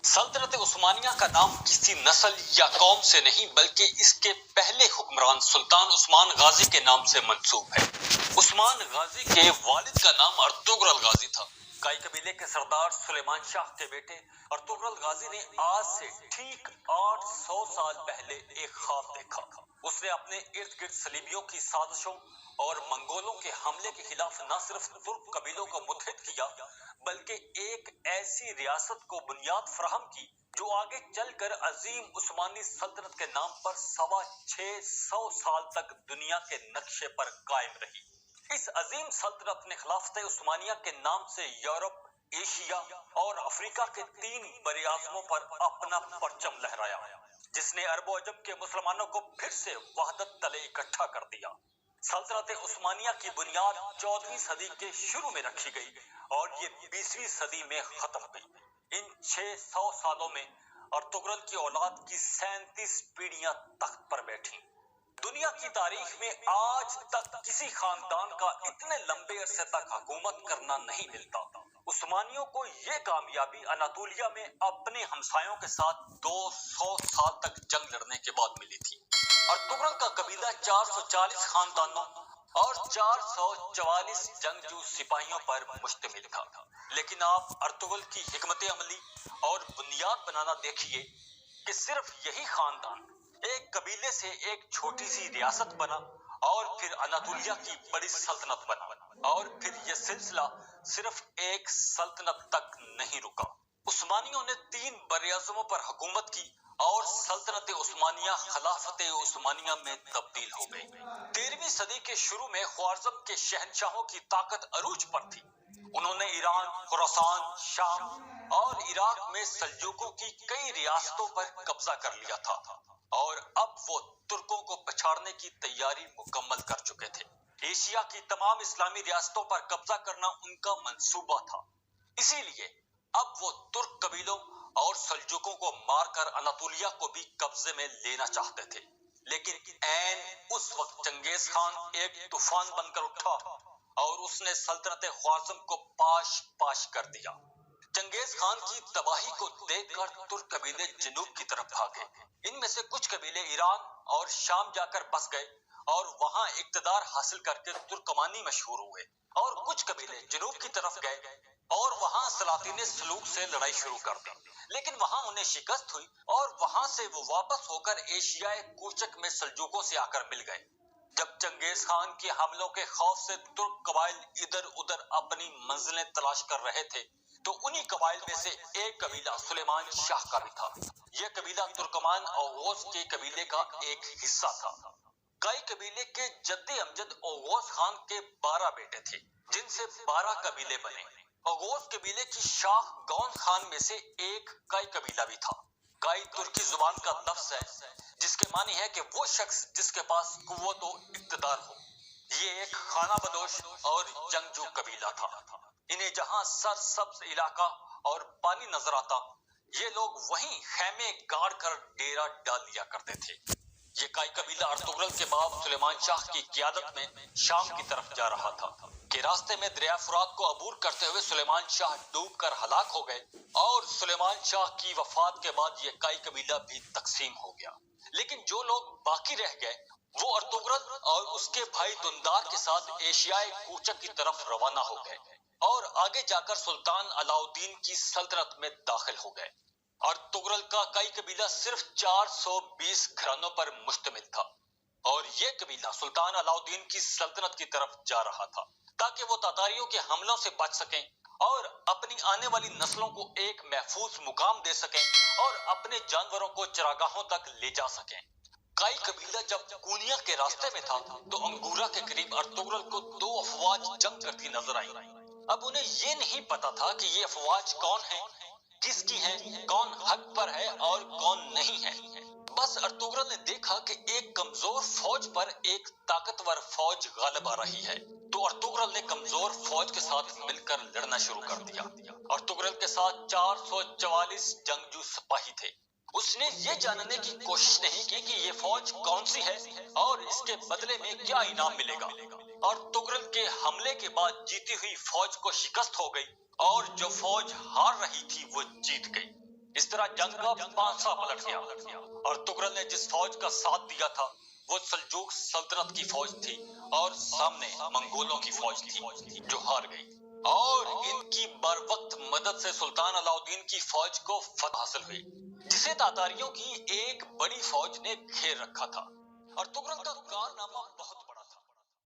सल्तनत उस्मानिया का नाम किसी नस्ल या कौम से नहीं बल्कि इसके पहले हुक्मरान सुल्तान उस्मान गाजी के नाम से मंसूब है। उस्मान गाजी के वालिद का नाम अर्तुगरल गाजी था। काई कबीले के सरदार सुलेमान शाह के बेटे अर्तुगरल गाजी ने आज से ठीक 800 साल पहले एक ख्वाब देखा। उसने अपने इर्द गिर्द सलीबियों की साजिशों और मंगोलों के हमले के खिलाफ न सिर्फ तुर्क कबीलों को मुत्तहिद किया बल्कि एक ऐसी रियासत को बुनियाद फराहम की जो आगे चलकर अजीम उस्मानी सल्तनत के नाम पर 650 साल तक दुनिया के नक्शे पर कायम रही। इस अजीम सल्तनत ने खिलाफत उस्मानिया के नाम से यूरोप, एशिया और अफ्रीका के 3 बरे-आज़मों पर अपना परचम लहराया, जिसने अरबो अजम के मुसलमानों को फिर से वहदत तले इकट्ठा कर दिया। सल्तनत उस्मानिया की बुनियाद 14वीं सदी के शुरू में रखी गई और ये 20वीं सदी में खत्म हुई। इन 600 सालों में अर्तुगरल की औलाद की 37 पीढ़ियां तख्त पर बैठी। दुनिया की तारीख में आज तक किसी खानदान का इतने लंबे अरसे तक हुकूमत करना नहीं मिलता। उस्मानियों को ये कामयाबी अनातोलिया में अपने हमसायों के साथ 200 साल तक जंग लड़ने के बाद मिली थी। अर्तुगरल का कबीला 440 खानदानों और 444 जंगजू सिपाहियों पर मुश्तमिल था। लेकिन आप अर्तुगरल की हिकमत अमली और बुनियाद बनाना देखिए कि सिर्फ यही खानदान एक कबीले से एक छोटी सी रियासत बना और फिर अनातोलिया की बड़ी सल्तनत बना और फिर यह सिलसिला सिर्फ एक सल्तनत तक नहीं रुका। उस्मानियों ने 3 बरे-आज़मों पर हुकूमत की और सल्तनत उस्मानिया खिलाफत उस्मानिया में तब्दील हो गई। 13वीं सदी के शुरू में ख्वारिज़्म के शहनशाहों की ताकत अरूज पर थी। उन्होंने ईरान, खुरासान, शाम और इराक में सल्जूकों की कई रियासतों पर कब्जा कर लिया था और अब वो तुर्कों को पछाड़ने की तैयारी मुकम्मल कर चुके थे। एशिया की तमाम इस्लामी रियासतों पर कब्जा करना उनका मंसूबा था। इसीलिए अब वो तुर्क कबीलों और सल्जूकों को मारकर अनातोलिया को भी कब्जे में लेना चाहते थे। लेकिन ऐन उस वक्त चंगेज खान एक तूफान बनकर उठा और उसने सल्तनत ख्वारिज़्म को पाश पाश कर दिया। चंगेज खान की तबाही को देखकर तुर्क कबीले जनूब की तरफ भागे। इनमें से कुछ कबीले ईरान और शाम जाकर बस गए और वहां इक्तदार हासिल करके तुर्कमानी मशहूर हुए और कुछ कबीले जनूब की तरफ गए और वहां सलातीन सलूक से लड़ाई शुरू कर दी। लेकिन वहां उन्हें शिकस्त हुई और वहां से वो वापस होकर एशियाई कूचक में सल्जूकों से आकर मिल गए। जब चंगेज खान के हमलों के खौफ से तुर्क कबाइल इधर उधर अपनी मंजिलें तलाश कर रहे थे तो उन्हीं कबाइल में से एक कबीला सुलेमान शाह का भी था। यह कबीला तुर्कमान ओगोस के कबीले का एक हिस्सा था। कई कबीले के जद्दे अमजद ओगोस खान के 12 बेटे थे, जिनसे 12 कबीले बने। ओगोस कबीले की शाख गौन खान में से एक कई कबीला भी था। कई तुर्की जुबान का लफ्ज है जिसके मानी है कि वो शख्स जिसके पास कुव्वत व इक्तदार हो। ये एक खाना बदोश और जंगजू कबीला था। इन्हें जहां सरसब्ज इलाका और पानी नजर आता, ये लोग वहीं खैमे गाड़ कर डेरा डाल लिया करते थे। ये काई कबीला अर्तुगरल के बाप सुलेमान शाह की क़ियादत में शाम की तरफ जा रहा था कि रास्ते में दरिया फुरात को अबूर करते हुए सुलेमान शाह डूबकर हलाक हो गए और सुलेमान शाह की वफात के बाद ये काई कबीला भी तकसीम हो गया। लेकिन जो लोग बाकी रह गए वो अर्तुगरल और उसके भाई दुंदार के साथ एशियाई कूचक की तरफ रवाना हो गए और आगे जाकर सुल्तान अलाउद्दीन की सल्तनत में दाखिल हो गए। अर्तुगरल का कई कबीला सिर्फ 420 घरानों पर मुश्तमिल था और ये कबीला सुल्तान अलाउद्दीन की सल्तनत की तरफ जा रहा था ताकि वो तातारियों के हमलों से बच सकें और अपनी आने वाली नस्लों को एक महफूज मुकाम दे सकें और अपने जानवरों को चरागाहों तक ले जा सकें। कई कबीला जब कूनिया के रास्ते में था तो अंगूरा के करीब अर्तुगरल को 2 अफवाज जंग करती नजर आई। अब उन्हें ये नहीं पता था कि ये अफवाज कौन है, किसकी है, कौन हक पर है और कौन नहीं है। बस अर्तुगरल ने देखा कि एक कमजोर फौज पर एक ताकतवर फौज गालिब आ रही है तो अर्तुगरल ने कमजोर फौज के साथ मिलकर लड़ना शुरू कर दिया। अर्तुगरल के साथ 444 जंगजू सिपाही थे। उसने ये जानने की कोशिश नहीं की कि ये फौज कौन सी है और इसके बदले में क्या इनाम मिलेगा। अर्तुगरल के हमले के बाद जीती हुई फौज को शिकस्त हो गई और जो फौज हार रही थी वो जीत गई। اس طرح جنگ کا پانسا پلٹ گیا اور تغرل نے جس فوج کا ساتھ دیا تھا وہ سلجوق سلطنت کی فوج تھی اور سامنے منگولوں کی فوج تھی جو ہار گئی، اور ان کی بر وقت مدد سے سلطان علاء الدین کی فوج کو فتح حاصل ہوئی جسے تاتاریوں کی ایک بڑی فوج نے گھیر رکھا تھا۔ اور تغرل کا کارنامہ بہت